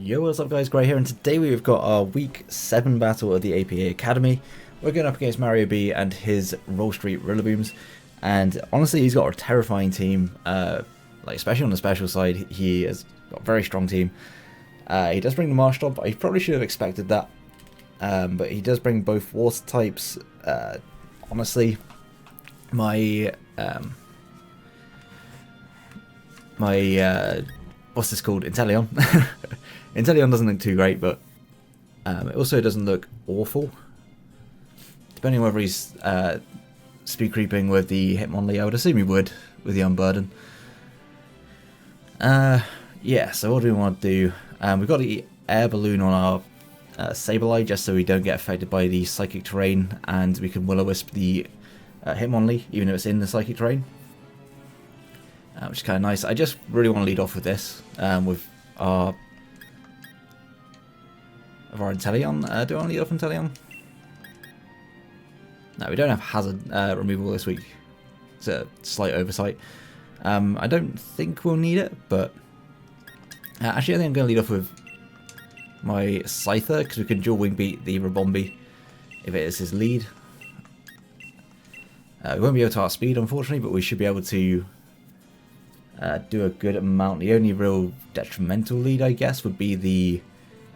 Yo, what's up guys, Grey here, and today we've got our week 7 battle of the APAA Academy. We're going up against MarioBee and his Rolle Street Rillabooms, and honestly he's got a terrifying team, like especially on the special side. He has got a very strong team. He does bring the Marsh Stomp. I probably should have expected that, but he does bring both water types. Honestly, my what's this called? Inteleon. Inteleon doesn't look too great, but it also doesn't look awful. Depending on whether he's speed creeping with the Hitmonlee, I would assume he would with the Unburden. Yeah, so what do we want to do? We've got the air balloon on our Sableye just so we don't get affected by the psychic terrain, and we can Will-O-Wisp the Hitmonlee even if it's in the psychic terrain. Which is kind of nice. I just really want to lead off with this, with our Inteleon. Do I want to lead off Inteleon? No, we don't have hazard removal this week. It's a slight oversight. I don't think we'll need it, but actually I think I'm going to lead off with my Scyther, because we can dual wing beat the Ribombee if it is his lead. We won't be able to outspeed unfortunately, but we should be able to do a good amount. The only real detrimental lead, I guess, would be the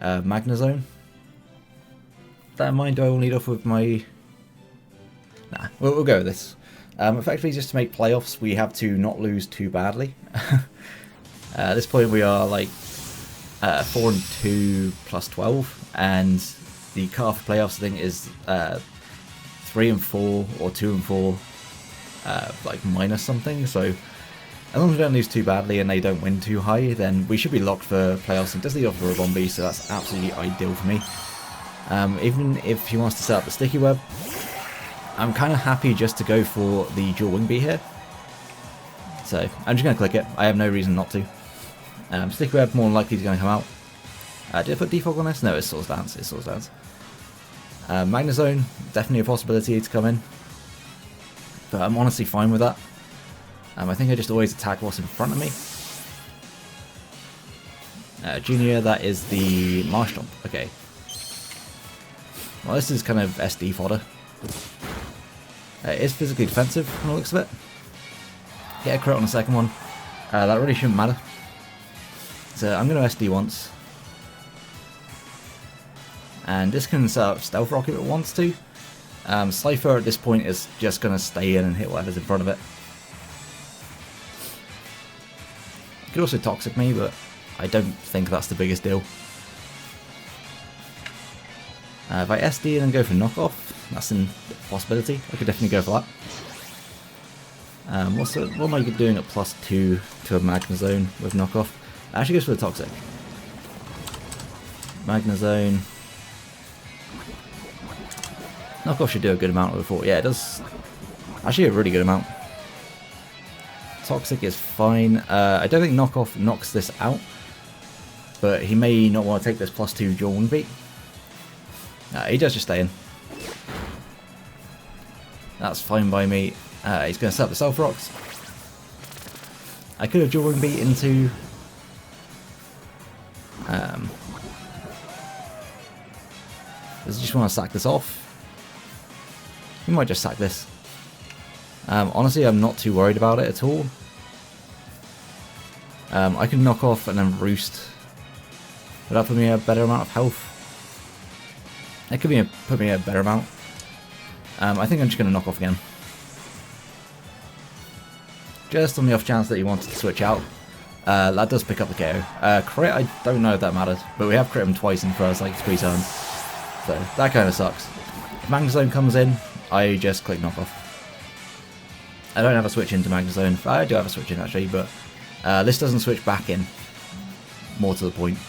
Magnezone. With that in mind, do I want to lead off with my... Nah, we'll go with this. Effectively, just to make playoffs, we have to not lose too badly. At this point, we are like 4-2 plus 12, and the cut for playoffs, I think, is 3-4 or 2-4, like minus something. So as long as we don't lose too badly and they don't win too high, then we should be locked for playoffs. And does lead off for a Ribombee, so that's absolutely ideal for me. Even if he wants to set up the Sticky Web, I'm kind of happy just to go for the dual wing beat here. So I'm just going to click it. I have no reason not to. Sticky Web more than likely is going to come out. Did I put Defog on this? No, it's Swords Dance. It's Swords Dance. Magnezone, definitely a possibility to come in, but I'm honestly fine with that. I think I just always attack what's in front of me. Junior, that is the Marsh Stomp. Okay. Well, this is kind of SD fodder. It is physically defensive from the looks of it. Get a crit on the second one. That really shouldn't matter. So I'm going to SD once. And this can set up Stealth Rocket if it wants to. Slifer at this point is just going to stay in and hit whatever's in front of it. It could also Toxic me, but I don't think that's the biggest deal. If I SD and then go for Knockoff, that's a possibility. I could definitely go for that. What am I doing at +2 to a Magnezone with Knockoff? Actually goes for the Toxic. Magnezone. Knockoff should do a good amount of it. Yeah, it does. Actually a really good amount. Toxic is fine. I don't think Knockoff knocks this out, but he may not want to take this +2 dual wing beat. He does just stay in. That's fine by me. He's going to set up the Self Rocks. I could have dual wing beat into... does he just want to sack this off? He might just sack this. Honestly, I'm not too worried about it at all. I can knock off and then roost. Would that put me a better amount of health? That could put me a better amount. I think I'm just going to knock off again. Just on the off chance that he wanted to switch out. That does pick up the KO. Crit, I don't know if that matters, but we have crit him twice in the first like 3 turns. So that kind of sucks. If Magnezone comes in, I just click knockoff. I don't have a switch into Magnezone. I do have a switch in actually, but this doesn't switch back in. More to the point.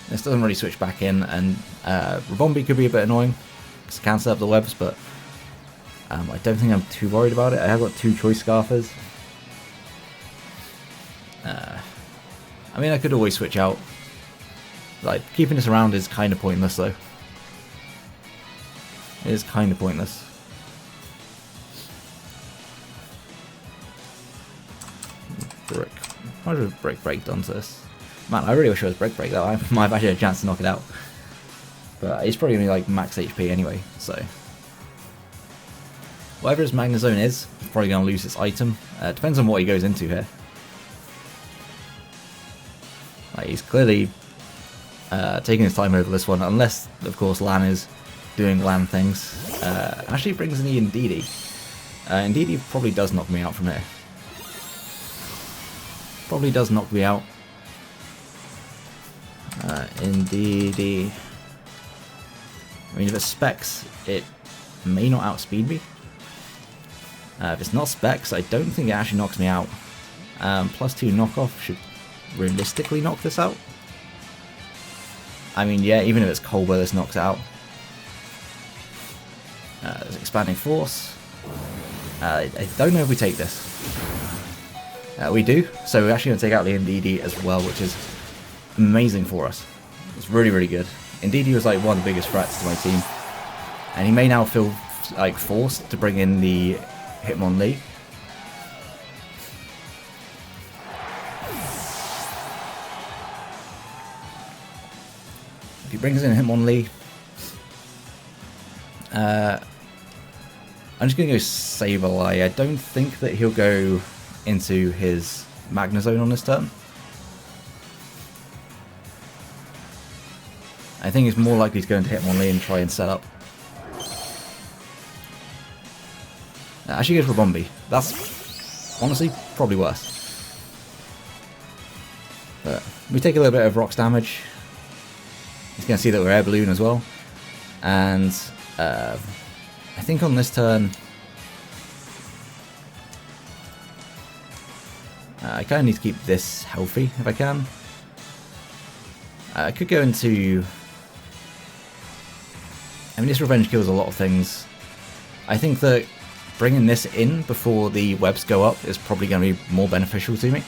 This doesn't really switch back in, and Ribombee could be a bit annoying because I can set up the webs, but I don't think I'm too worried about it. I have got 2 Choice Scarfers. I mean, I could always switch out. Like, keeping this around is kind of pointless though. It is kind of pointless. Brick. How much was Break done to this? Man, I really wish it was Break though. I might have actually had a chance to knock it out. But it's probably going to be like max HP anyway, so. Whatever his Magnezone is, he's probably going to lose its item. Depends on what he goes into here. Like, he's clearly taking his time over this one, unless, of course, Lan is doing Lan things. Actually brings in the Indeedee. Indeedee probably does knock me out from here. Probably does knock me out. Indeedee. I mean, if it's Specs, it may not outspeed me. If it's not Specs, I don't think it actually knocks me out. +2 knockoff should realistically knock this out. I mean, yeah, even if it's Cold Weather, this knocks it out. There's Expanding Force. I don't know if we take this. We do, so we're actually going to take out the Indeedee as well, which is amazing for us. It's really, really good. Indeedee was like one of the biggest threats to my team, and he may now feel like forced to bring in the Hitmonlee. If he brings in Hitmonlee, I'm just going to go Sableye. I don't think that he'll go into his Magnezone on this turn. I think it's more likely he's going to Hitmonlee and try and set up. Actually goes for Bombi. That's honestly probably worse. But we take a little bit of Rocks damage. He's going to see that we're Air Balloon as well. And I think on this turn, I kind of need to keep this healthy if I can. I could go into... I mean, this Revenge kills a lot of things. I think that bringing this in before the webs go up is probably going to be more beneficial to me.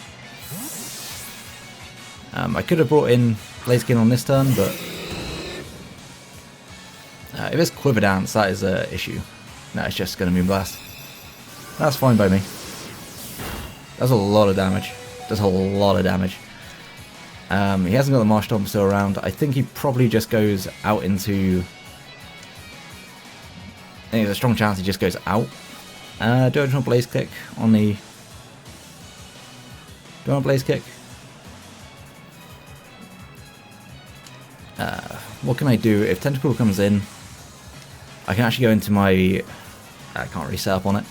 I could have brought in Blaziken on this turn, but if it's Quiver Dance, that is an issue. No, it's just going to Moonblast. That's fine by me. That's a lot of damage. Does a lot of damage. He hasn't got the Marshtomp still around. I think he probably just goes out into... I think there's a strong chance he just goes out. Do I just want Blaze Kick on the... Do I want Blaze Kick? What can I do? If Tentacle comes in, I can actually go into my... I can't really set up on it.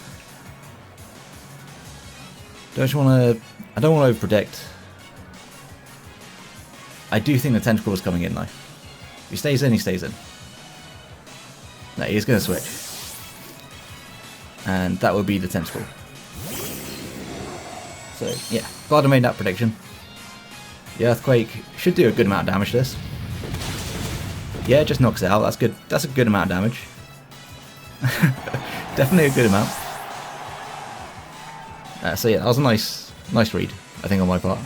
Do I just want to... I don't want to over-predict. I do think the Tentacle is coming in though. If he stays in, he stays in. No, he's going to switch. And that would be the Tentacle. So, yeah. Glad I made that prediction. The Earthquake should do a good amount of damage to this. Yeah, it just knocks it out. That's good. That's a good amount of damage. Definitely a good amount. So yeah, that was a nice read, I think, on my part.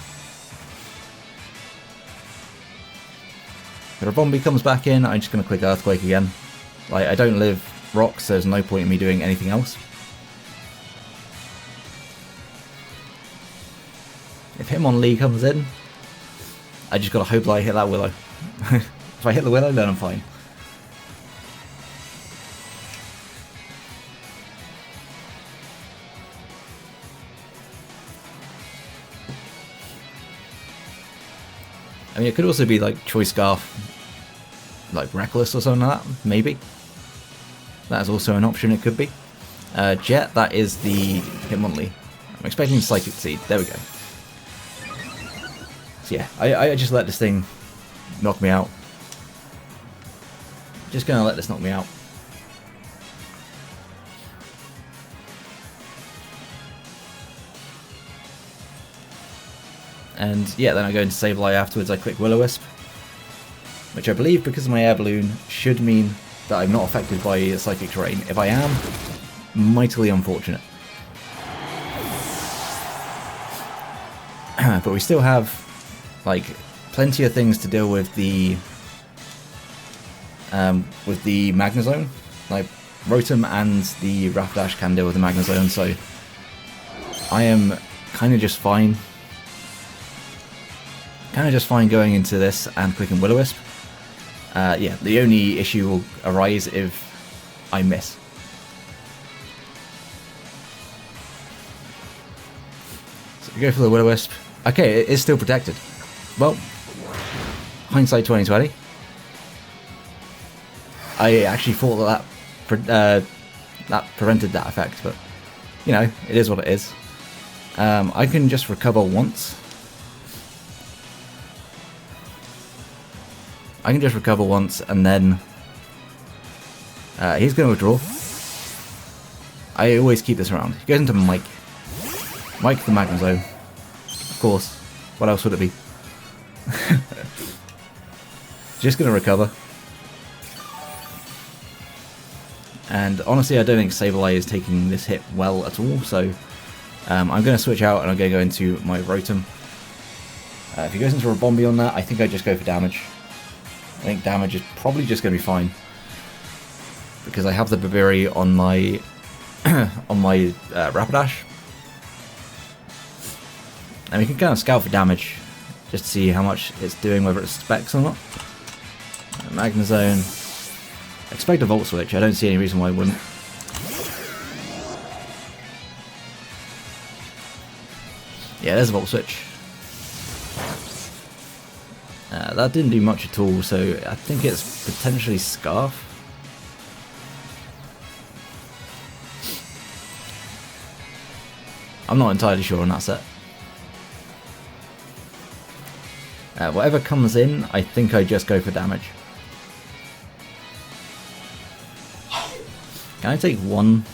If a Bombi comes back in, I'm just going to click Earthquake again. Like, I don't live rocks, so there's no point in me doing anything else. If Hitmonlee comes in, I just gotta hope that I hit that Willow. If I hit the Willow, then I'm fine. I mean, it could also be like Choice Scarf, like Reckless or something like that, maybe. That is also an option, it could be. Jet, that is the Hitmonlee. I'm expecting Psychic Seed, there we go. So yeah, I just let this thing knock me out. Just gonna let this knock me out. And yeah, then I go into Sableye afterwards, I click Will-O-Wisp. Which I believe, because of my Air Balloon, should mean that I'm not affected by Psychic Terrain. If I am, mightily unfortunate. But we still have, like, plenty of things to deal with the Magnezone. Like, Rotom and the Rapidash can deal with the Magnezone, so I am kind of just fine. kind of just fine going into this and clicking Will-O-Wisp. Yeah, the only issue will arise if I miss. So we go for the Will-O-Wisp. Okay, it is still protected. Well, hindsight 2020. I actually thought that prevented that effect, but you know, it is what it is. I can just recover once. I can just recover once, and then he's going to withdraw. I always keep this around. He goes into Mike. Mike the Magnezone. Of course. What else would it be? Just going to recover. And honestly, I don't think Sableye is taking this hit well at all, so I'm going to switch out and I'm going to go into my Rotom. If he goes into a Ribombee on that, I think I just go for damage. I think damage is probably just going to be fine, because I have the Babiri on my Rapidash, and we can kind of scout for damage just to see how much it's doing, whether it's specs or not. Magnezone. Expect a Volt Switch. I don't see any reason why I wouldn't. Yeah, there's a Volt Switch. That didn't do much at all, so I think it's potentially Scarf. I'm not entirely sure on that set. Whatever comes in, I think I just go for damage. Can I take one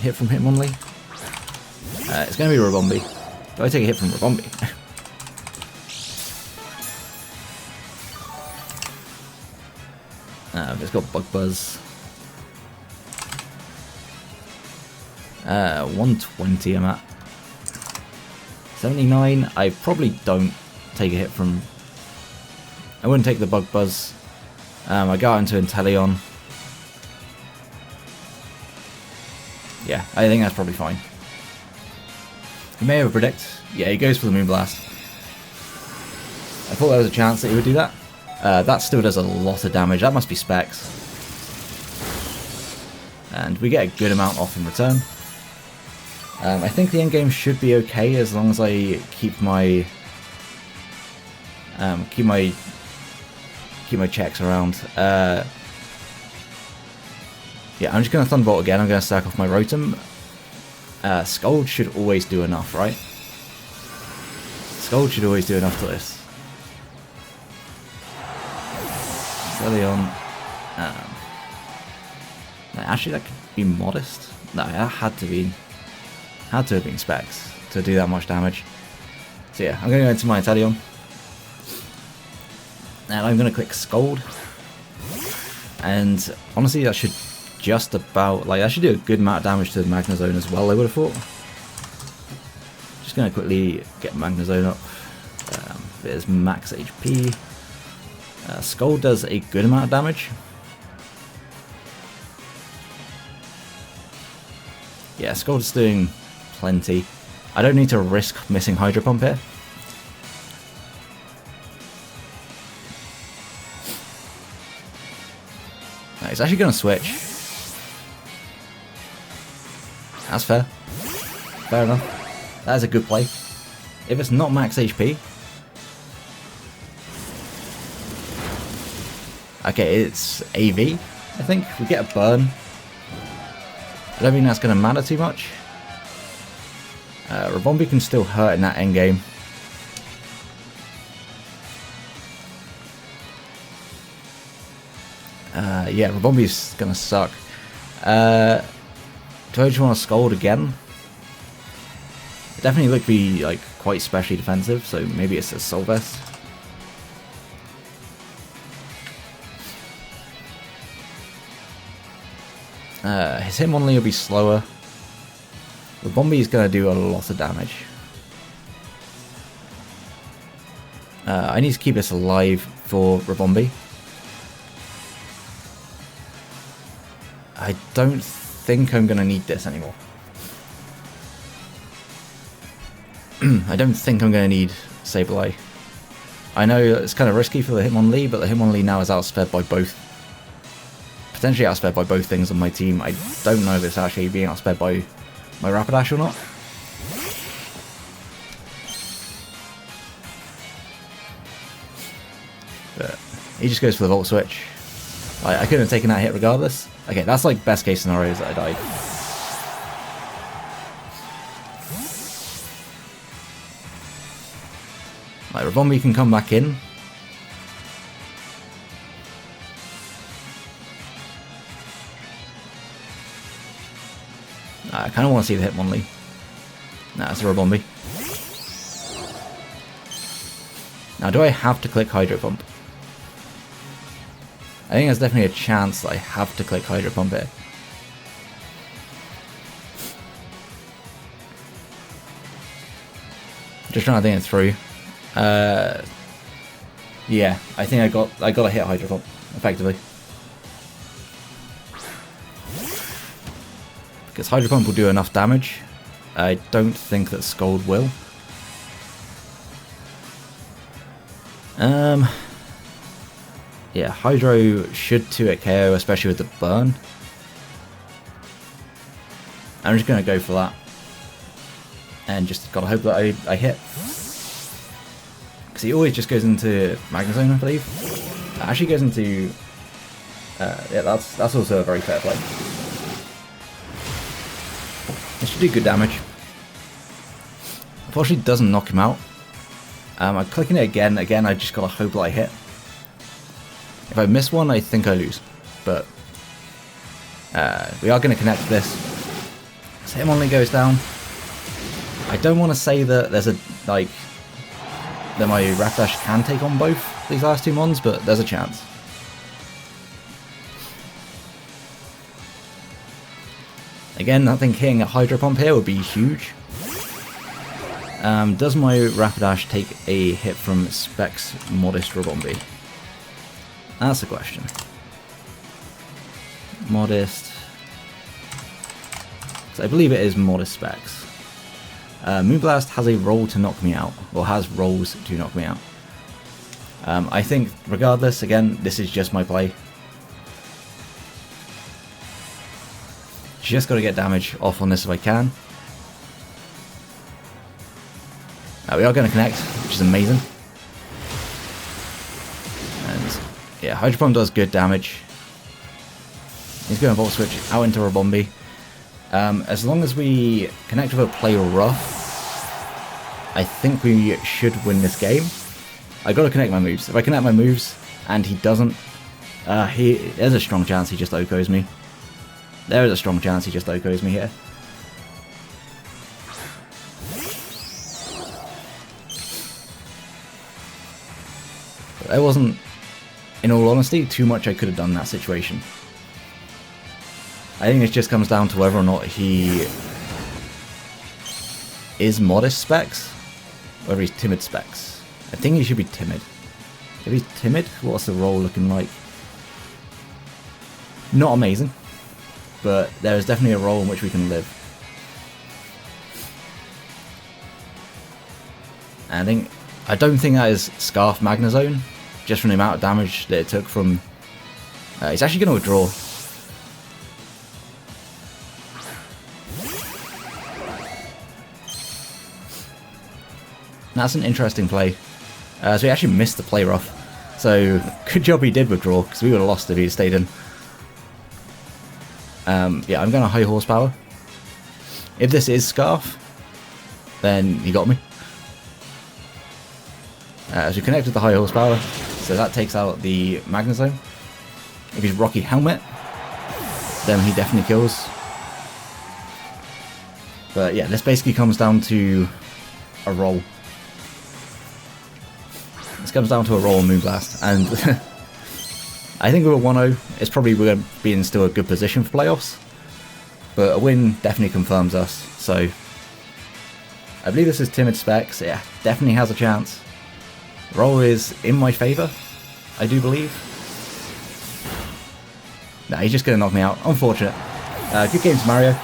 hit from Hitmonlee? It's going to be Ribombee. Do I take a hit from Ribombee? It's got Bug Buzz. 120 I'm at. 79, I probably don't take a hit from... I wouldn't take the Bug Buzz. I go out into Inteleon. Yeah, I think that's probably fine. He may have a Predict. Yeah, he goes for the Moonblast. I thought there was a chance that he would do that. That still does a lot of damage. That must be specs. And we get a good amount off in return. I think the end game should be okay as long as I keep my checks around. Yeah, I'm just going to Thunderbolt again. I'm going to stack off my Rotom. Scald should always do enough, right? Scald should always do enough to this. Inteleon. Actually, that could be Modest. No, that had to have been specs to do that much damage. So yeah, I'm going to go into my Inteleon. And I'm going to click Scald. And honestly, that should just about, like, that should do a good amount of damage to the Magnezone as well, I would have thought. Just going to quickly get Magnezone up. There's max HP. Scald does a good amount of damage. Yeah, Scald is doing plenty. I don't need to risk missing Hydro Pump here. He's actually going to switch. That's fair. Fair enough. That is a good play. If it's not max HP... Okay, it's AV, I think. We get a burn. I don't think that's going to matter too much. Ribombee can still hurt in that endgame. Yeah, Ribombee's going to suck. Do I just want to Scald again? It definitely looked to be like quite specially defensive, so maybe it's a Soul Vest. His Hitmonlee will be slower. Ribombee is going to do a lot of damage. I need to keep this alive for Ribombee. I don't think I'm going to need this anymore. I don't think I'm going to need Sableye. I know it's kind of risky for the Hitmonlee, but the Hitmonlee now is outsped by both. Potentially outsped by both things on my team. I don't know if it's actually being outsped by my Rapidash or not. But he just goes for the Volt Switch. I couldn't have taken that hit regardless. Okay, that's like best case scenario is that I died. Like, Ribombee can come back in. I kind of want to see the Hitmonlee. Nah, it's a Ribombee. Now, do I have to click Hydro Pump? I think there's definitely a chance that I have to click Hydro Pump here. Just trying to think it through. Yeah, I think I got to hit Hydro Pump effectively. Because Hydro Pump will do enough damage. I don't think that Scald will. Yeah, Hydro should 2-hit KO, especially with the burn. I'm just going to go for that. And just gotta hope that I hit. Because he always just goes into Magnezone, I believe. It actually goes into... yeah, that's also a very fair play. It should do good damage. Unfortunately, it doesn't knock him out. I'm clicking it again. Again, I just gotta hope that I hit. If I miss one, I think I lose. But we are going to connect this. So Hitmonlee goes down. I don't want to say that there's a that my Rapidash can take on both these last two mons, but there's a chance. Again, I think hitting a Hydro Pump here would be huge. Does my Rapidash take a hit from Specs Modest Ribombee? That's the question. Modest. So I believe it is Modest Specs. Moonblast has a roll to knock me out, or has rolls to knock me out. I think, regardless, again, this is just my play. Just got to get damage off on this if I can. We are going to connect, which is amazing. And yeah, Hydro Pump does good damage. He's going to Volt Switch out into Ribombee. As long as we connect with a Play Rough, I think we should win this game. I got to connect my moves. If I connect my moves and he doesn't, there's a strong chance he just OHKOs me. There is a strong chance he just OHKOs me here. But there wasn't, in all honesty, too much I could have done in that situation. I think it just comes down to whether or not he is Modest Specs, whether he's Timid Specs. I think he should be Timid. If he's Timid, what's the roll looking like? Not amazing, but there is definitely a role in which we can live. And I don't think that is Scarf Magnezone, just from the amount of damage that it took from... he's actually going to withdraw. That's an interesting play. So he actually missed the Play Rough. So good job he did withdraw, because we would have lost if he had stayed in. Yeah, I'm going to high horsepower. If this is Scarf, then he got me. As we connected the high horsepower, so that takes out the Magnezone. If he's Rocky Helmet, then he definitely kills. But yeah, this basically comes down to a roll. This comes down to a roll on Moonblast, and I think with a 1-0, it's probably we're going to be in still a good position for playoffs. But a win definitely confirms us, so I believe this is Timid Specs. Yeah, definitely has a chance. The roll is in my favour, I do believe. Nah, he's just going to knock me out. Unfortunate. Good game to Mario.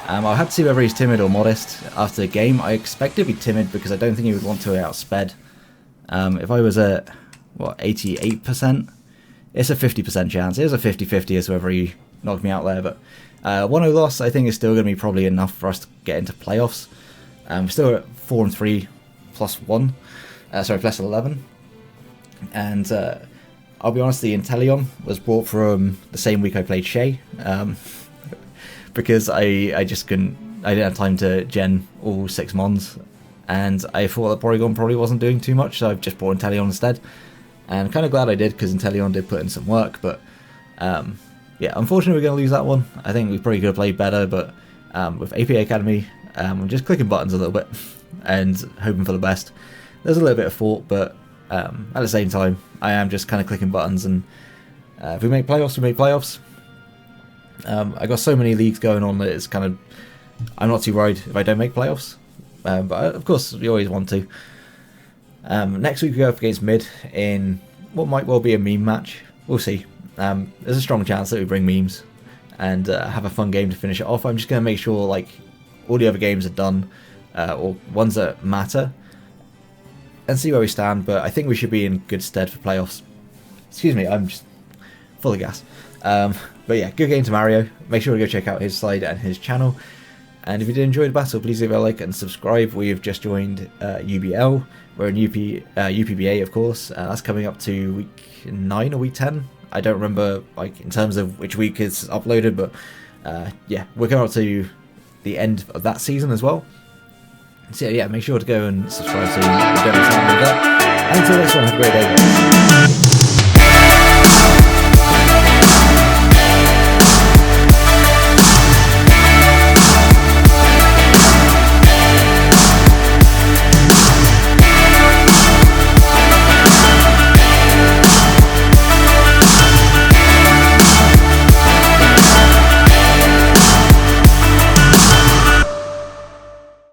I'll have to see whether he's Timid or Modest after the game. I expect to be Timid because I don't think he would want to outsped. If I was at, what, 88%, it's a 50% chance. It is a 50-50 as to whether he knocked me out there, but 1-0 loss I think is still going to be probably enough for us to get into playoffs. We're still at 4-3 plus 1, plus 11, and I'll be honest, the Inteleon was brought from the same week I played Shay, because I just couldn't, I didn't have time to gen all 6 mons, and I thought that Porygon probably wasn't doing too much, so I've just brought Inteleon instead, and I'm kind of glad I did, because Inteleon did put in some work, but yeah, unfortunately we're going to lose that one. I think we probably could have played better, but with APAA Academy, I'm just clicking buttons a little bit, and hoping for the best. There's a little bit of thought, but at the same time, I am just kind of clicking buttons, and if we make playoffs, we make playoffs. I got so many leagues going on that it's kind of, I'm not too worried if I don't make playoffs, but of course you always want to. Next week we go up against Mid in what might well be a meme match. We'll see. There's a strong chance that we bring memes and have a fun game to finish it off. I'm just going to make sure like all the other games are done, or ones that matter, and see where we stand, but I think we should be in good stead for playoffs. Excuse me, I'm just full of gas. But yeah, good game to Mario. Make sure to go check out his side and his channel. And if you did enjoy the battle, please leave a like and subscribe. We have just joined UBL. We're in UPBA, of course. That's coming up to week 9 or week 10. I don't remember, like, in terms of which week it's uploaded, but yeah, we're going up to the end of that season as well. So yeah, make sure to go and subscribe so you don't miss out on that. And until next one, have a great day, guys.